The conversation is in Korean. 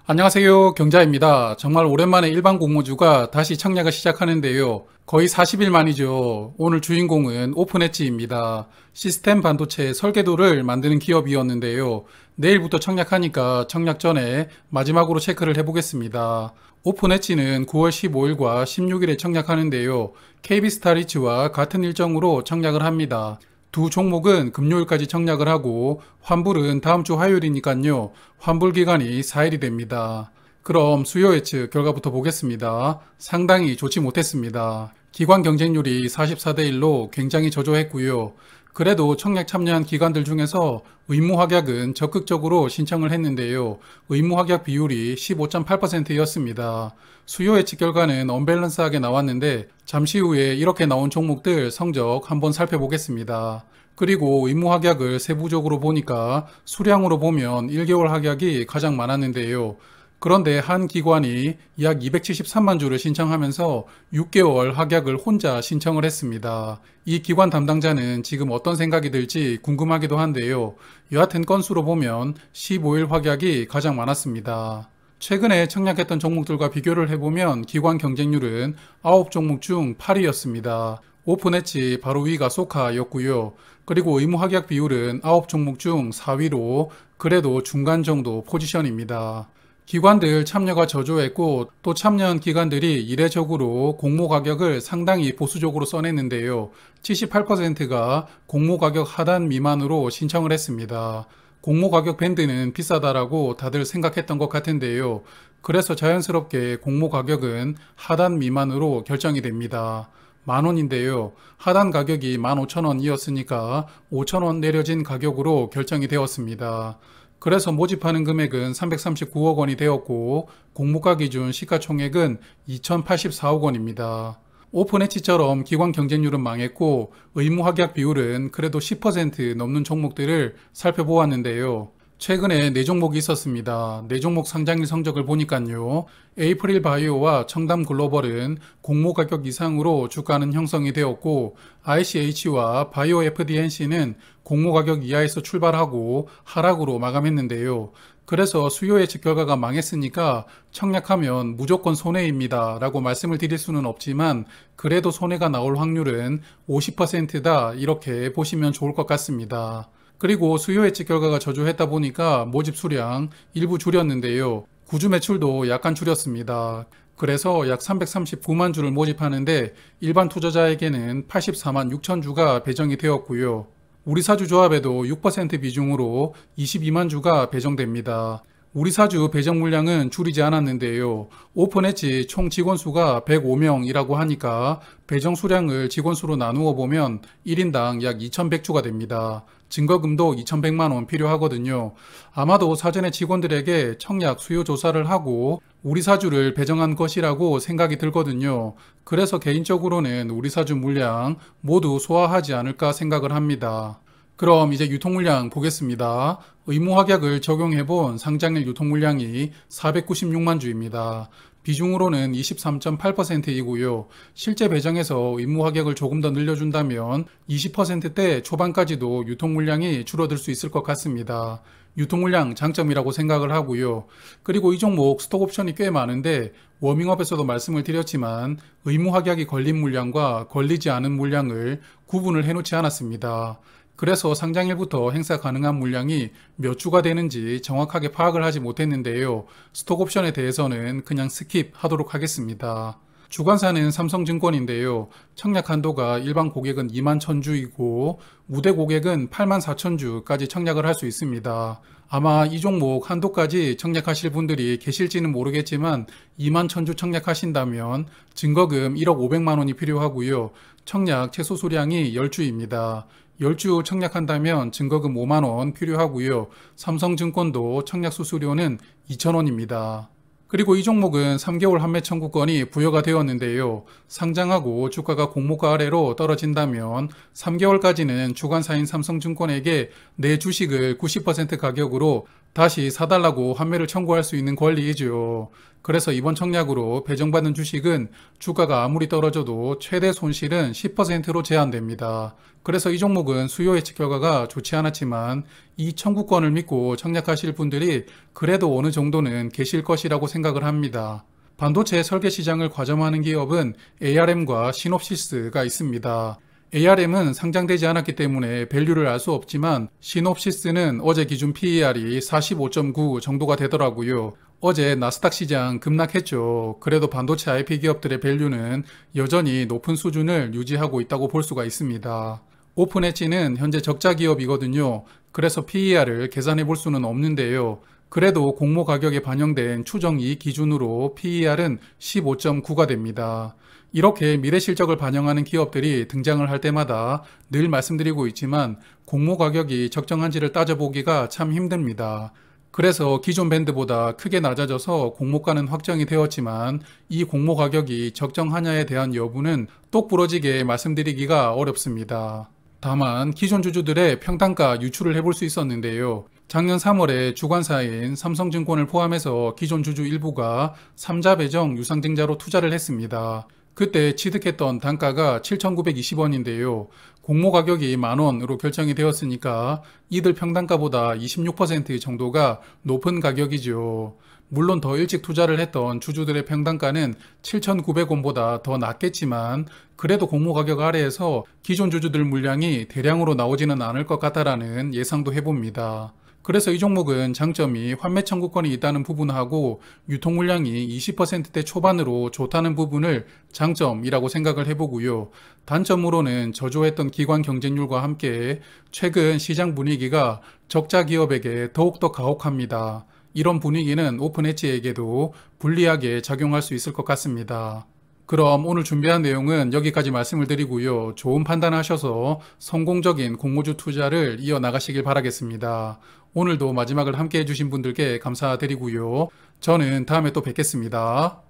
안녕하세요. 경자입니다. 정말 오랜만에 일반 공모주가 다시 청약을 시작하는데요. 거의 40일 만이죠. 오늘 주인공은 오픈엣지입니다. 시스템 반도체 설계도를 만드는 기업이었는데요. 내일부터 청약하니까 청약 전에 마지막으로 체크를 해보겠습니다. 오픈엣지는 9월 15일과 16일에 청약하는데요. KB스타리츠와 같은 일정으로 청약을 합니다. 두 종목은 금요일까지 청약을 하고 환불은 다음 주 화요일이니까요. 환불 기간이 4일이 됩니다. 그럼 수요 예측 결과부터 보겠습니다. 상당히 좋지 못했습니다. 기관 경쟁률이 44대 1로 굉장히 저조했고요. 그래도 청약 참여한 기관들 중에서 의무합약은 적극적으로 신청을 했는데요. 의무합약 비율이 15.8%였습니다. 수요 예측 결과는 언밸런스하게 나왔는데 잠시 후에 이렇게 나온 종목들 성적 한번 살펴보겠습니다. 그리고 의무합약을 세부적으로 보니까 수량으로 보면 1개월 합약이 가장 많았는데요. 그런데 한 기관이 약 273만 주를 신청하면서 6개월 합약을 혼자 신청을 했습니다. 이 기관 담당자는 지금 어떤 생각이 들지 궁금하기도 한데요. 여하튼 건수로 보면 15일 합약이 가장 많았습니다. 최근에 청약했던 종목들과 비교를 해보면 기관 경쟁률은 9종목 중 8위였습니다. 오픈엣지 바로 위가 소카였고요. 그리고 의무 합약 비율은 9종목 중 4위로 그래도 중간 정도 포지션입니다. 기관들 참여가 저조했고 또 참여한 기관들이 이례적으로 공모 가격을 상당히 보수적으로 써냈는데요. 78%가 공모 가격 하단 미만으로 신청을 했습니다. 공모 가격 밴드는 비싸다라고 다들 생각했던 것 같은데요. 그래서 자연스럽게 공모 가격은 하단 미만으로 결정이 됩니다. 만원인데요. 하단 가격이 15,000원이었으니까 5,000원 내려진 가격으로 결정이 되었습니다. 그래서 모집하는 금액은 339억 원이 되었고 공모가 기준 시가총액은 2,084억 원입니다. 오픈엣지처럼 기관 경쟁률은 망했고 의무 합약 비율은 그래도 10% 넘는 종목들을 살펴보았는데요. 최근에 4종목이 있었습니다. 4종목 상장일 성적을 보니까요. 에이프릴 바이오와 청담 글로벌은 공모 가격 이상으로 주가는 형성이 되었고 ICH와 바이오 FDNC는 공모 가격 이하에서 출발하고 하락으로 마감했는데요. 그래서 수요 예측 결과가 망했으니까 청약하면 무조건 손해입니다 라고 말씀을 드릴 수는 없지만 그래도 손해가 나올 확률은 50%다 이렇게 보시면 좋을 것 같습니다. 그리고 수요 예측 결과가 저조했다 보니까 모집 수량 일부 줄였는데요. 구주 매출도 약간 줄였습니다. 그래서 약 339만 주를 모집하는데 일반 투자자에게는 84만 6천 주가 배정이 되었고요. 우리사주 조합에도 6% 비중으로 22만 주가 배정됩니다. 우리사주 배정 물량은 줄이지 않았는데요. 오픈엣지 총 직원 수가 105명이라고 하니까 배정 수량을 직원 수로 나누어 보면 1인당 약 2,100주가 됩니다. 증거금도 2,100만 원 필요하거든요. 아마도 사전에 직원들에게 청약 수요 조사를 하고 우리사주를 배정한 것이라고 생각이 들거든요. 그래서 개인적으로는 우리사주 물량 모두 소화하지 않을까 생각을 합니다. 그럼 이제 유통물량 보겠습니다. 의무합약을 적용해본 상장일 유통물량이 496만 주입니다. 비중으로는 23.8%이고요. 실제 배정에서 의무합약을 조금 더 늘려준다면 20%대 초반까지도 유통물량이 줄어들 수 있을 것 같습니다. 유통물량 장점이라고 생각을 하고요. 그리고 이 종목 스톡옵션이 꽤 많은데 워밍업에서도 말씀을 드렸지만 의무합약이 걸린 물량과 걸리지 않은 물량을 구분을 해놓지 않았습니다. 그래서 상장일부터 행사 가능한 물량이 몇 주가 되는지 정확하게 파악을 하지 못했는데요. 스톡옵션에 대해서는 그냥 스킵하도록 하겠습니다. 주관사는 삼성증권인데요. 청약 한도가 일반 고객은 2만 1,000주이고 우대 고객은 8만 4,000주까지 청약을 할 수 있습니다. 아마 이 종목 한도까지 청약하실 분들이 계실지는 모르겠지만 2만 1,000주 청약하신다면 증거금 1억 500만 원이 필요하고요. 청약 최소 수량이 10주입니다. 10주 청약한다면 증거금 5만 원 필요하고요. 삼성증권도 청약 수수료는 2,000원입니다. 그리고 이 종목은 3개월 환매 청구권이 부여가 되었는데요. 상장하고 주가가 공모가 아래로 떨어진다면 3개월까지는 주관사인 삼성증권에게 내 주식을 90% 가격으로 다시 사달라고 환매를 청구할 수 있는 권리이죠. 그래서 이번 청약으로 배정받은 주식은 주가가 아무리 떨어져도 최대 손실은 10%로 제한됩니다. 그래서 이 종목은 수요 예측 결과가 좋지 않았지만 이 청구권을 믿고 청약하실 분들이 그래도 어느 정도는 계실 것이라고 생각을 합니다. 반도체 설계 시장을 과점하는 기업은 ARM과 시놉시스가 있습니다. ARM은 상장되지 않았기 때문에 밸류를 알 수 없지만 시놉시스는 어제 기준 PER이 45.9 정도가 되더라고요. 어제 나스닥 시장 급락했죠. 그래도 반도체 IP 기업들의 밸류는 여전히 높은 수준을 유지하고 있다고 볼 수가 있습니다. 오픈엣지는 현재 적자 기업이거든요. 그래서 PER을 계산해 볼 수는 없는데요. 그래도 공모 가격에 반영된 추정이익 기준으로 PER은 15.9가 됩니다. 이렇게 미래 실적을 반영하는 기업들이 등장을 할 때마다 늘 말씀드리고 있지만 공모 가격이 적정한지를 따져보기가 참 힘듭니다. 그래서 기존 밴드보다 크게 낮아져서 공모가는 확정이 되었지만 이 공모 가격이 적정하냐에 대한 여부는 똑부러지게 말씀드리기가 어렵습니다. 다만 기존 주주들의 평단가 유출을 해볼 수 있었는데요. 작년 3월에 주관사인 삼성증권을 포함해서 기존 주주 일부가 3자 배정 유상증자로 투자를 했습니다. 그때 취득했던 단가가 7,920원인데요. 공모 가격이 만원으로 결정이 되었으니까 이들 평단가보다 26% 정도가 높은 가격이죠. 물론 더 일찍 투자를 했던 주주들의 평단가는 7,900원보다 더 낮겠지만 그래도 공모 가격 아래에서 기존 주주들 물량이 대량으로 나오지는 않을 것 같다라는 예상도 해봅니다. 그래서 이 종목은 장점이 환매 청구권이 있다는 부분하고 유통 물량이 20%대 초반으로 좋다는 부분을 장점이라고 생각을 해보고요. 단점으로는 저조했던 기관 경쟁률과 함께 최근 시장 분위기가 적자 기업에게 더욱더 가혹합니다. 이런 분위기는 오픈엣지에게도 불리하게 작용할 수 있을 것 같습니다. 그럼 오늘 준비한 내용은 여기까지 말씀을 드리고요. 좋은 판단하셔서 성공적인 공모주 투자를 이어나가시길 바라겠습니다. 오늘도 마지막을 함께 해주신 분들께 감사드리고요. 저는 다음에 또 뵙겠습니다.